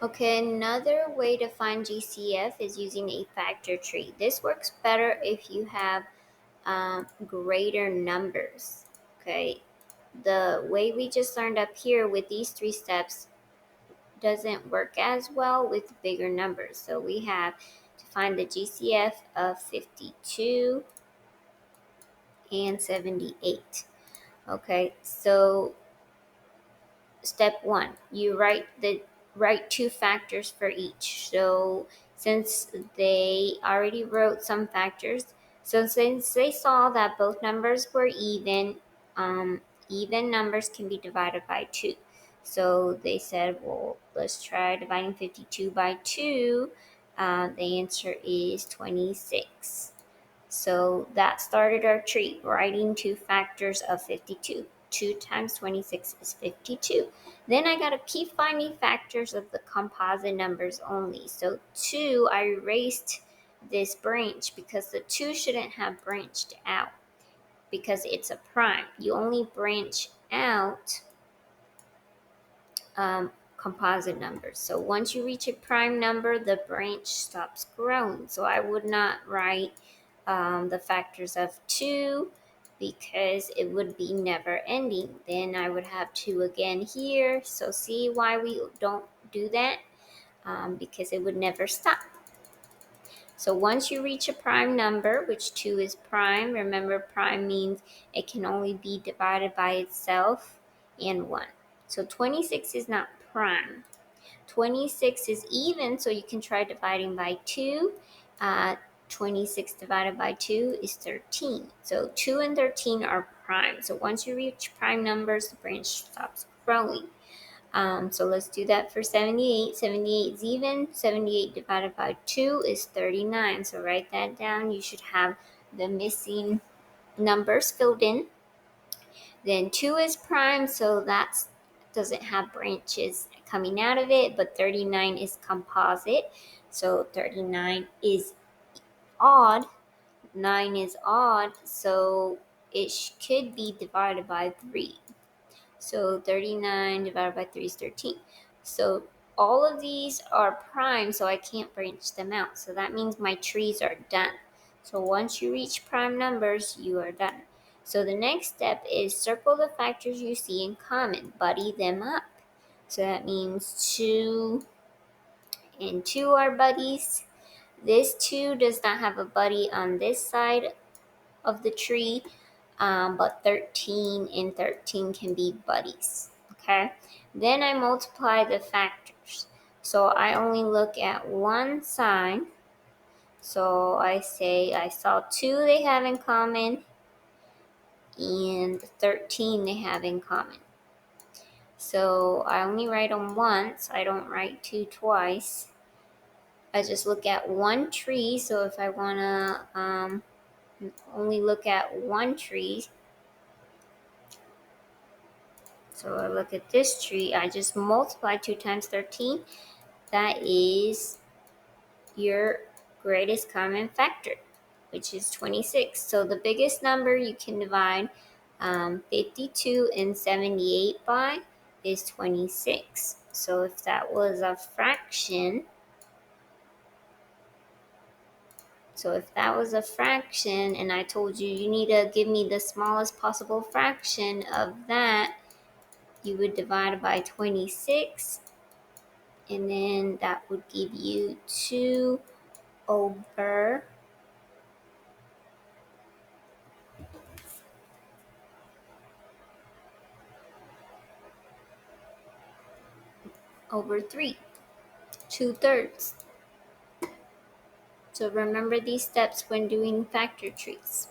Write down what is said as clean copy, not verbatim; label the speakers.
Speaker 1: Okay, another way to find GCF is using a factor tree. This works better if you have greater numbers. Okay, the way we just learned up here with these three steps doesn't work as well with bigger numbers. So we have to find the GCF of 52 and 78. Okay, so step one, you write two factors for each. So since they already wrote some factors, so since they saw that both numbers were even numbers can be divided by 2. So they said, well, let's try dividing 52 by 2. The answer is 26. So that started our tree, writing two factors of 52. 2 times 26 is 52. Then I got to keep finding factors of the composite numbers only. So 2, I erased this branch because the 2 shouldn't have branched out because it's a prime. You only branch out composite numbers. So once you reach a prime number, the branch stops growing. So I would not write the factors of 2 because it would be never ending. Then I would have 2 again here. So see why we don't do that? Because it would never stop. So once you reach a prime number, which 2 is prime, remember prime means it can only be divided by itself and 1. So 26 is not prime. 26 is even, so you can try dividing by 2. 26 divided by 2 is 13. So 2 and 13 are prime. So once you reach prime numbers, the branch stops growing. So let's do that for 78. 78 is even. 78 divided by 2 is 39. So write that down. You should have the missing numbers filled in. Then 2 is prime, so that doesn't have branches coming out of it, but 39 is composite. So 39 is odd. 9 is odd, so it could be divided by 3. So 39 divided by 3 is 13. So all of these are prime, so I can't branch them out. So that means my trees are done. So once you reach prime numbers, you are done. So the next step is circle the factors you see in common, buddy them up. So that means 2 and 2 are buddies. This 2 does not have a buddy on this side of the tree, but 13 and 13 can be buddies. Okay, then I multiply the factors. So I only look at one side. So I say I saw 2 they have in common and 13 they have in common. So I only write them once, I don't write 2 twice. I just look at one tree. So if I want to only look at one tree, so I look at this tree, I just multiply 2 times 13. That is your greatest common factor, which is 26. So the biggest number you can divide 52 and 78 by is 26. So if that was a fraction, and I told you you need to give me the smallest possible fraction of that, you would divide it by 26, and then that would give you 2 over over 3, 2/3. So remember these steps when doing factor trees.